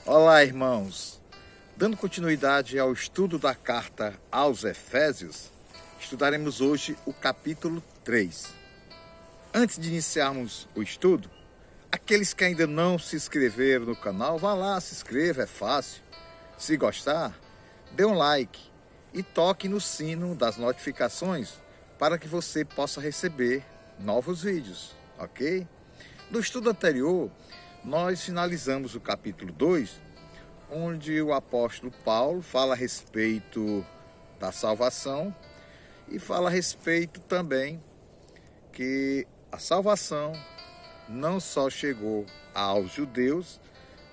Olá, irmãos! Dando continuidade ao estudo da carta aos Efésios, estudaremos hoje o capítulo 3. Antes de iniciarmos o estudo, aqueles que ainda não se inscreveram no canal, vá lá, se inscreva, é fácil. Se gostar, dê um like e toque no sino das notificações para que você possa receber novos vídeos, ok? No estudo anterior, nós finalizamos o capítulo 2, onde o apóstolo Paulo fala a respeito da salvação e fala a respeito também que a salvação não só chegou aos judeus,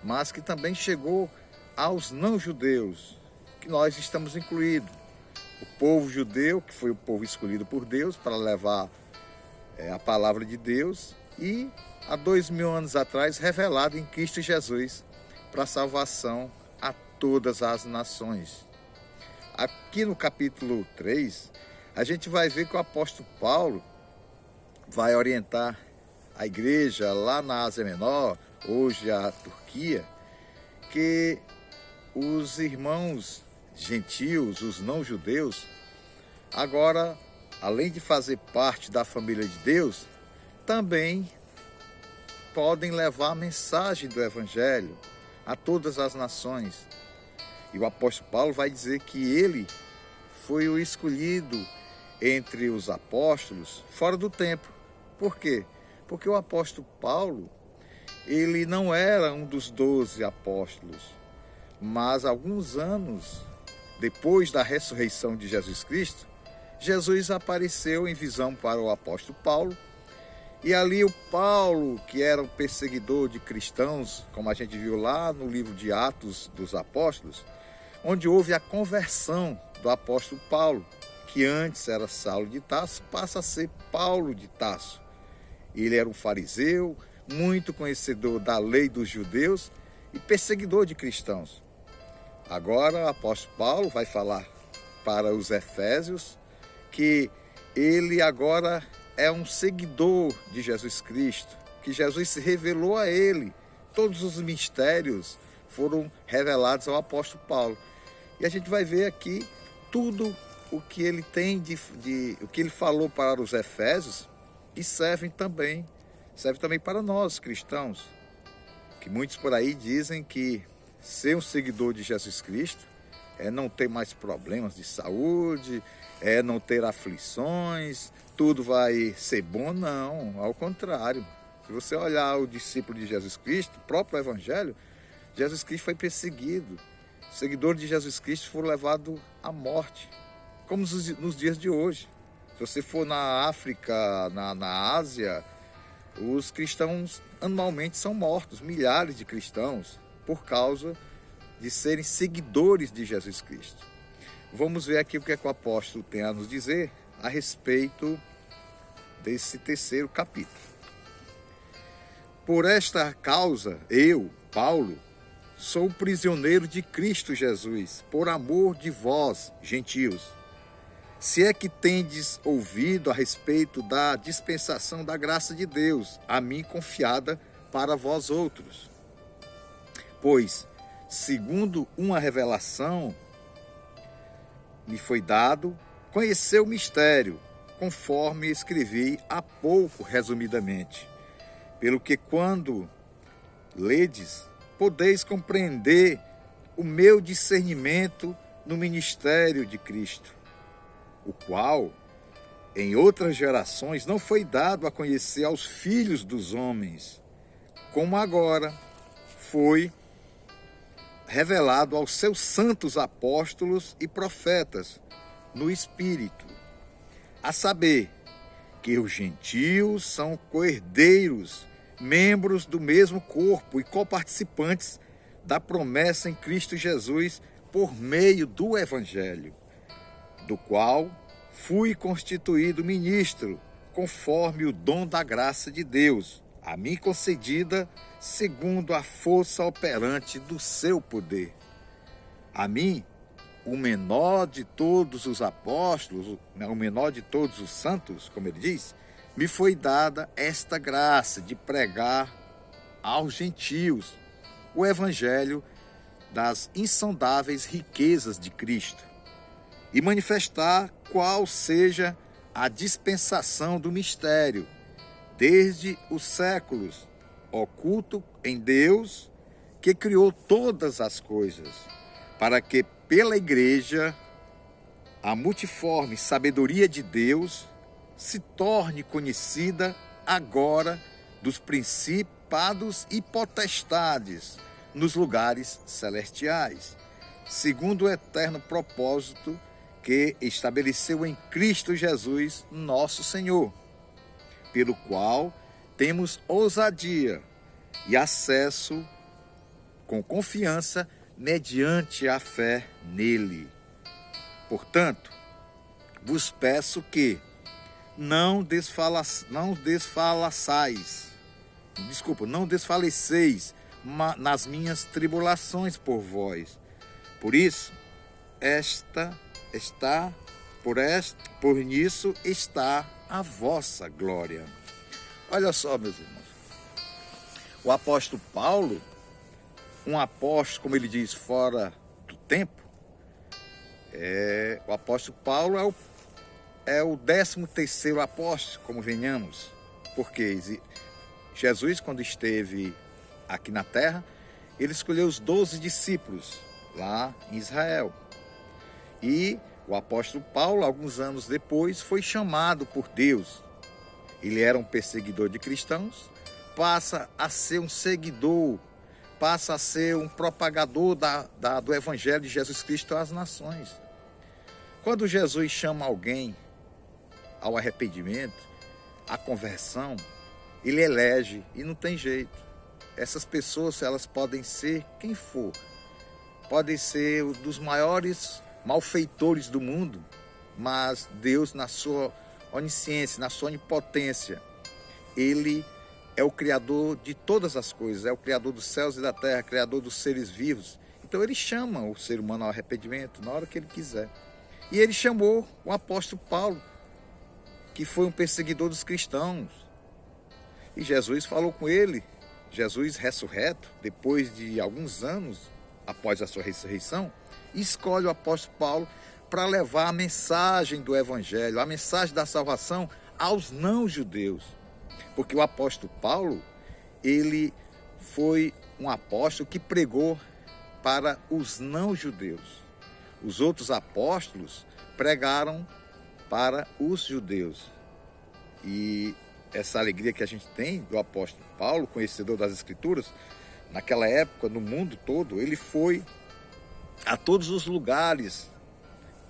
mas que também chegou aos não-judeus, que nós estamos incluídos. O povo judeu, que foi o povo escolhido por Deus para levar a palavra de Deus, e há 2000 anos atrás revelado em Cristo Jesus para a salvação a todas as nações. Aqui no capítulo 3, a gente vai ver que o apóstolo Paulo vai orientar a igreja lá na Ásia Menor, hoje a Turquia, que os irmãos gentios, os não-judeus, agora, além de fazer parte da família de Deus, também podem levar a mensagem do Evangelho a todas as nações. E o apóstolo Paulo vai dizer que ele foi o escolhido entre os apóstolos fora do tempo. Por quê? Porque o apóstolo Paulo, ele não era um dos 12 apóstolos, mas alguns anos depois da ressurreição de Jesus Cristo, Jesus apareceu em visão para o apóstolo Paulo, e ali o Paulo, que era um perseguidor de cristãos, como a gente viu lá no livro de Atos dos Apóstolos, onde houve a conversão do apóstolo Paulo, que antes era Saulo de Tarso, passa a ser Paulo de Tarso. Ele era um fariseu, muito conhecedor da lei dos judeus e perseguidor de cristãos. Agora o apóstolo Paulo vai falar para os Efésios que ele agora é um seguidor de Jesus Cristo, que Jesus se revelou a ele. Todos os mistérios foram revelados ao apóstolo Paulo. E a gente vai ver aqui tudo o que ele tem o que ele falou para os Efésios, e serve também para nós cristãos, que muitos por aí dizem que ser um seguidor de Jesus Cristo é não ter mais problemas de saúde, é não ter aflições, tudo vai ser bom. Não, ao contrário. Se você olhar o discípulo de Jesus Cristo, o próprio Evangelho, Jesus Cristo foi perseguido. Seguidores de Jesus Cristo foram levados à morte, como nos dias de hoje. Se você for na África, na Ásia, os cristãos anualmente são mortos, milhares de cristãos, por causa de serem seguidores de Jesus Cristo. Vamos ver aqui o que o apóstolo tem a nos dizer a respeito desse terceiro capítulo. Por esta causa, eu, Paulo, sou prisioneiro de Cristo Jesus, por amor de vós, gentios. Se é que tendes ouvido a respeito da dispensação da graça de Deus, a mim confiada para vós outros. Pois, segundo uma revelação, me foi dado conhecer o mistério, conforme escrevi há pouco resumidamente, pelo que quando ledes, podeis compreender o meu discernimento no ministério de Cristo, o qual, em outras gerações, não foi dado a conhecer aos filhos dos homens, como agora foi revelado aos seus santos apóstolos e profetas no Espírito, a saber, que os gentios são coerdeiros, membros do mesmo corpo e coparticipantes da promessa em Cristo Jesus por meio do Evangelho, do qual fui constituído ministro, conforme o dom da graça de Deus, a mim concedida segundo a força operante do seu poder. A mim, o menor de todos os apóstolos, o menor de todos os santos, como ele diz, me foi dada esta graça de pregar aos gentios o evangelho das insondáveis riquezas de Cristo e manifestar qual seja a dispensação do mistério, desde os séculos, oculto em Deus, que criou todas as coisas, para que pela Igreja a multiforme sabedoria de Deus se torne conhecida agora dos principados e potestades nos lugares celestiais, segundo o eterno propósito que estabeleceu em Cristo Jesus, nosso Senhor, pelo qual temos ousadia e acesso com confiança mediante a fé nele. Portanto, vos peço que não desfaleceis nas minhas tribulações por vós. Por isso, por nisso está a vossa glória. Olha só, meus irmãos, o apóstolo Paulo, um apóstolo, como ele diz, fora do tempo, o apóstolo Paulo é o 13º apóstolo, como venhamos, porque Jesus, quando esteve aqui na terra, ele escolheu os 12 discípulos lá em Israel. E o apóstolo Paulo, alguns anos depois, foi chamado por Deus. Ele era um perseguidor de cristãos, passa a ser um seguidor, passa a ser um propagador do Evangelho de Jesus Cristo às nações. Quando Jesus chama alguém ao arrependimento, à conversão, ele elege e não tem jeito. Essas pessoas, elas podem ser quem for, podem ser um dos maiores malfeitores do mundo, mas Deus, na sua onisciência, na sua onipotência, ele é o Criador de todas as coisas, é o Criador dos céus e da terra, Criador dos seres vivos. Então ele chama o ser humano ao arrependimento na hora que ele quiser. E ele chamou o apóstolo Paulo, que foi um perseguidor dos cristãos. E Jesus falou com ele, Jesus ressurreto, depois de alguns anos após a sua ressurreição, escolhe o apóstolo Paulo para levar a mensagem do Evangelho, a mensagem da salvação aos não-judeus. Porque o apóstolo Paulo, ele foi um apóstolo que pregou para os não-judeus. Os outros apóstolos pregaram para os judeus. E essa alegria que a gente tem do apóstolo Paulo, conhecedor das Escrituras, naquela época, no mundo todo, ele foi a todos os lugares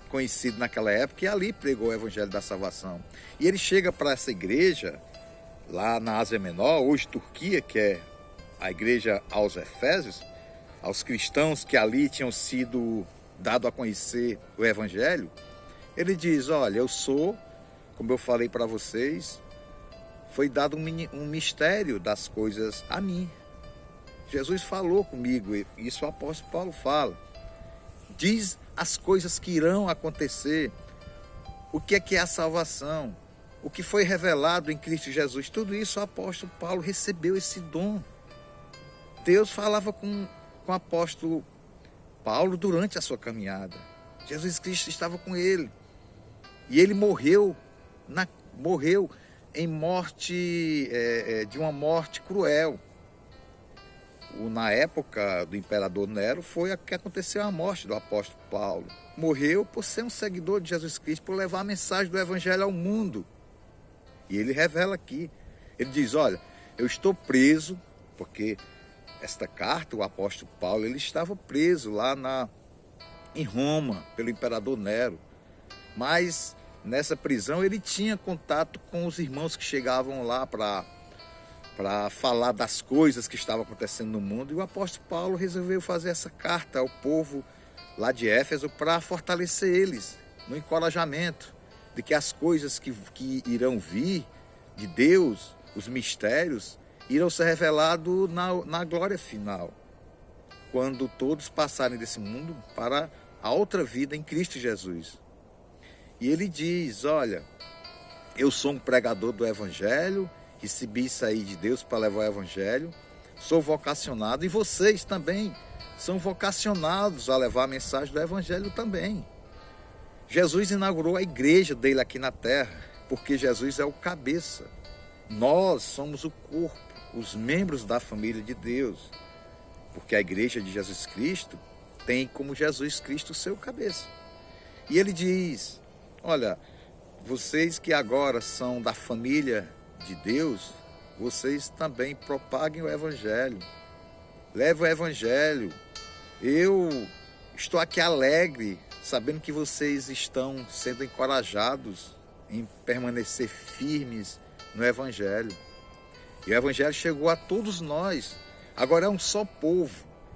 conhecidos naquela época e ali pregou o Evangelho da salvação. E ele chega para essa igreja, lá na Ásia Menor, hoje Turquia, que é a igreja aos Efésios, aos cristãos que ali tinham sido dado a conhecer o Evangelho. Ele diz, olha, eu sou, como eu falei para vocês, foi dado um mistério das coisas a mim. Jesus falou comigo, isso o apóstolo Paulo fala. Diz as coisas que irão acontecer, o que é a salvação, o que foi revelado em Cristo Jesus. Tudo isso o apóstolo Paulo recebeu esse dom. Deus falava com o apóstolo Paulo durante a sua caminhada. Jesus Cristo estava com ele. E ele morreu em morte, de uma morte cruel. Na época do imperador Nero foi a que aconteceu a morte do apóstolo Paulo. Morreu por ser um seguidor de Jesus Cristo, por levar a mensagem do Evangelho ao mundo. E ele revela aqui. Ele diz, olha, eu estou preso, porque esta carta, o apóstolo Paulo, ele estava preso lá em Roma, pelo imperador Nero. Mas nessa prisão ele tinha contato com os irmãos que chegavam lá para falar das coisas que estavam acontecendo no mundo. E o apóstolo Paulo resolveu fazer essa carta ao povo lá de Éfeso para fortalecer eles no encorajamento de que as coisas que irão vir de Deus, os mistérios, irão ser revelados na glória final, quando todos passarem desse mundo para a outra vida em Cristo Jesus. E ele diz, olha, eu sou um pregador do Evangelho, recebi isso aí de Deus para levar o Evangelho, sou vocacionado, e vocês também são vocacionados a levar a mensagem do Evangelho também. Jesus inaugurou a igreja dele aqui na terra, porque Jesus é o cabeça. Nós somos o corpo, os membros da família de Deus, porque a igreja de Jesus Cristo tem como Jesus Cristo o seu cabeça. E ele diz, olha, vocês que agora são da família de Deus, vocês também propaguem o Evangelho, levem o Evangelho. Eu estou aqui alegre, sabendo que vocês estão sendo encorajados em permanecer firmes no Evangelho. E o Evangelho chegou a todos nós. Agora é um só povo.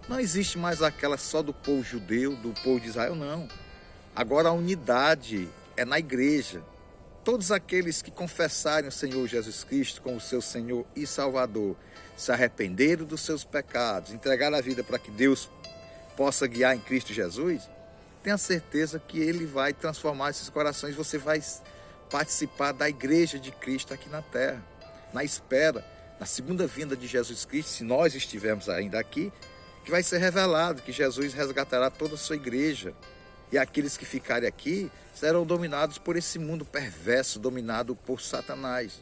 Não existe mais aquela só do povo judeu, do povo de Israel, não. Agora a unidade é na igreja. Todos aqueles que confessarem o Senhor Jesus Cristo como seu Senhor e Salvador, se arrependeram dos seus pecados, entregaram a vida para que Deus possa guiar em Cristo Jesus, tenha certeza que Ele vai transformar esses corações. Você vai participar da igreja de Cristo aqui na terra, na espera, na segunda vinda de Jesus Cristo, se nós estivermos ainda aqui, que vai ser revelado que Jesus resgatará toda a sua igreja. E aqueles que ficarem aqui serão dominados por esse mundo perverso, dominado por Satanás.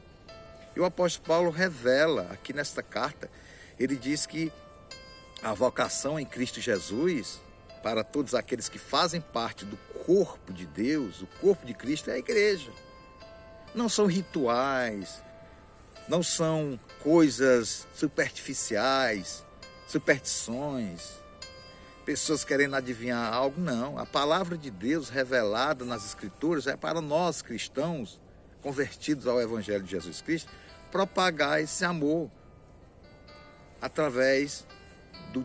E o apóstolo Paulo revela aqui nesta carta, ele diz que a vocação em Cristo Jesus, para todos aqueles que fazem parte do corpo de Deus, o corpo de Cristo é a igreja. Não são rituais, não são coisas superficiais, superstições, pessoas querendo adivinhar algo, não. A palavra de Deus revelada nas Escrituras é para nós cristãos, convertidos ao Evangelho de Jesus Cristo, propagar esse amor através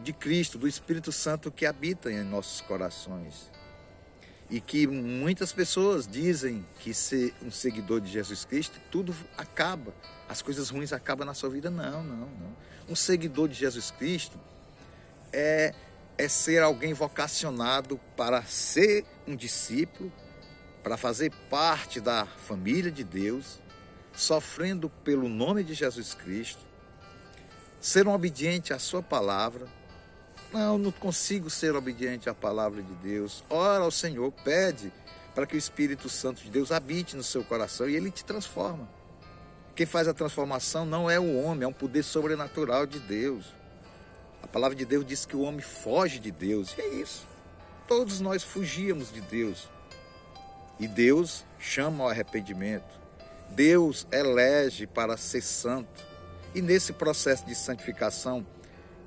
de Cristo, do Espírito Santo que habita em nossos corações. E que muitas pessoas dizem que ser um seguidor de Jesus Cristo, tudo acaba, as coisas ruins acabam na sua vida. Não, não, não. Um seguidor de Jesus Cristo é ser alguém vocacionado para ser um discípulo, para fazer parte da família de Deus, sofrendo pelo nome de Jesus Cristo, ser um obediente à sua palavra. Não consigo ser obediente à palavra de Deus. Ora ao Senhor, pede para que o Espírito Santo de Deus habite no seu coração e Ele te transforma. Quem faz a transformação não é o homem, é um poder sobrenatural de Deus. A palavra de Deus diz que o homem foge de Deus, e é isso. Todos nós fugíamos de Deus. E Deus chama ao arrependimento. Deus elege para ser santo. E nesse processo de santificação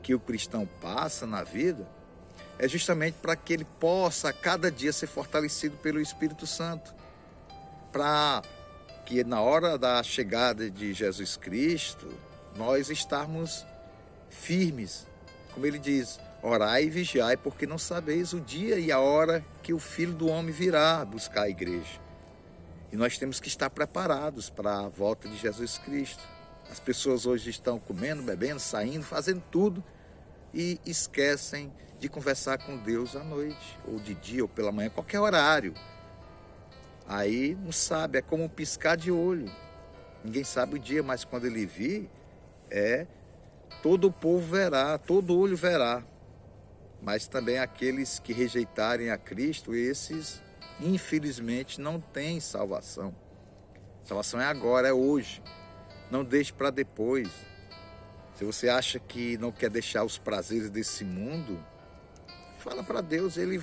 que o cristão passa na vida, é justamente para que ele possa a cada dia ser fortalecido pelo Espírito Santo, para que na hora da chegada de Jesus Cristo, nós estarmos firmes. Como ele diz, orai e vigiai, porque não sabeis o dia e a hora que o Filho do Homem virá buscar a igreja. E nós temos que estar preparados para a volta de Jesus Cristo. As pessoas hoje estão comendo, bebendo, saindo, fazendo tudo e esquecem de conversar com Deus à noite, ou de dia, ou pela manhã, qualquer horário. Aí não sabe, é como um piscar de olho. Ninguém sabe o dia, mas quando ele vir, todo o povo verá, todo olho verá. Mas também aqueles que rejeitarem a Cristo, esses, infelizmente, não têm salvação. Salvação é agora, é hoje. Não deixe para depois. Se você acha que não quer deixar os prazeres desse mundo, fala para Deus, Ele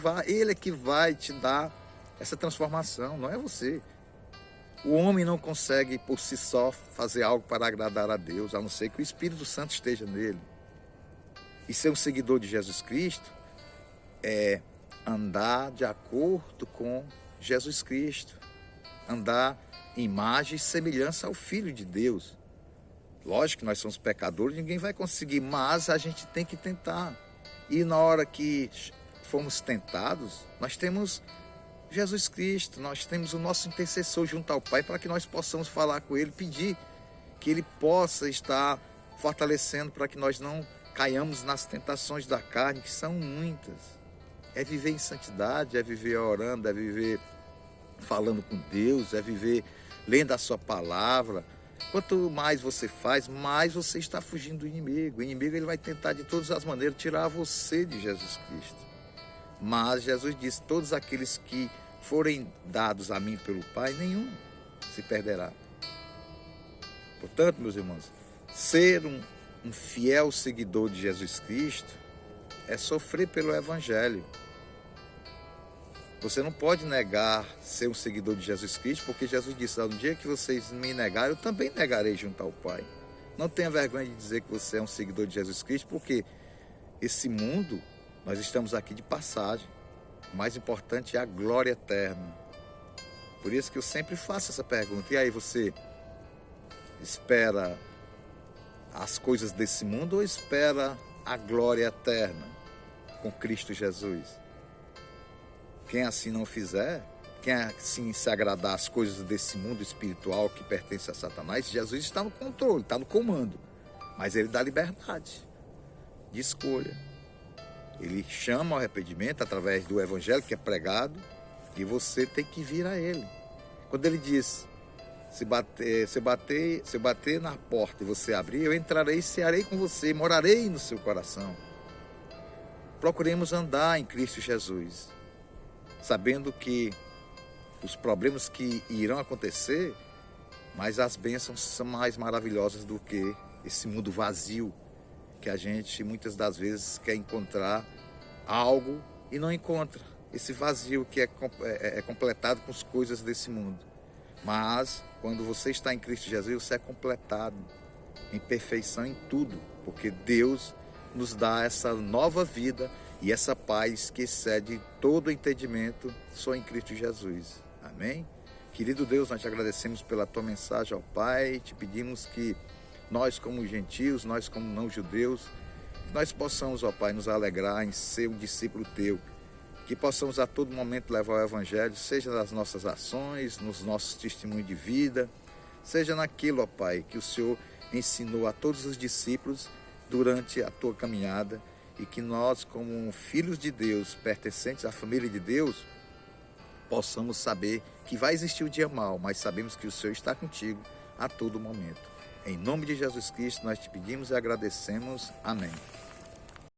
é que vai te dar essa transformação, não é você. O homem não consegue por si só fazer algo para agradar a Deus, a não ser que o Espírito Santo esteja nele. E ser um seguidor de Jesus Cristo é andar de acordo com Jesus Cristo, andar em imagem e semelhança ao Filho de Deus. Lógico que nós somos pecadores, ninguém vai conseguir, mas a gente tem que tentar. E na hora que fomos tentados, nós temos Jesus Cristo, nós temos o nosso intercessor junto ao Pai para que nós possamos falar com Ele, pedir que Ele possa estar fortalecendo para que nós não caiamos nas tentações da carne, que são muitas. É viver em santidade, é viver orando, é viver falando com Deus, é viver lendo a sua palavra, Quanto mais você faz, mais você está fugindo do inimigo. O inimigo ele vai tentar de todas as maneiras tirar você de Jesus Cristo. Mas Jesus disse, todos aqueles que forem dados a mim pelo Pai, nenhum se perderá. Portanto, meus irmãos, ser um fiel seguidor de Jesus Cristo é sofrer pelo Evangelho. Você não pode negar ser um seguidor de Jesus Cristo, porque Jesus disse, no dia que vocês me negarem, eu também negarei junto ao Pai. Não tenha vergonha de dizer que você é um seguidor de Jesus Cristo, porque esse mundo, nós estamos aqui de passagem. O mais importante é a glória eterna. Por isso que eu sempre faço essa pergunta. E aí, você espera as coisas desse mundo ou espera a glória eterna com Cristo Jesus? Quem assim não fizer, quem assim se agradar às coisas desse mundo espiritual que pertence a Satanás, Jesus está no controle, está no comando. Mas ele dá liberdade de escolha. Ele chama ao arrependimento através do evangelho que é pregado e você tem que vir a ele. Quando ele diz, se bater na porta e você abrir, eu entrarei e cearei com você, morarei no seu coração. Procuremos andar em Cristo Jesus, sabendo que os problemas que irão acontecer, mas as bênçãos são mais maravilhosas do que esse mundo vazio, que a gente muitas das vezes quer encontrar algo e não encontra. Esse vazio que é completado com as coisas desse mundo. Mas quando você está em Cristo Jesus, você é completado em perfeição em tudo, porque Deus nos dá essa nova vida e essa paz que excede todo o entendimento só em Cristo Jesus. Amém? Querido Deus, nós te agradecemos pela tua mensagem ao Pai, te pedimos que nós como gentios, nós como não judeus, nós possamos, ó Pai, nos alegrar em ser um discípulo teu, que possamos a todo momento levar o Evangelho, seja nas nossas ações, nos nossos testemunhos de vida, seja naquilo, ó Pai, que o Senhor ensinou a todos os discípulos durante a tua caminhada, e que nós, como filhos de Deus, pertencentes à família de Deus, possamos saber que vai existir o dia mau, mas sabemos que o Senhor está contigo a todo momento. Em nome de Jesus Cristo, nós te pedimos e agradecemos. Amém.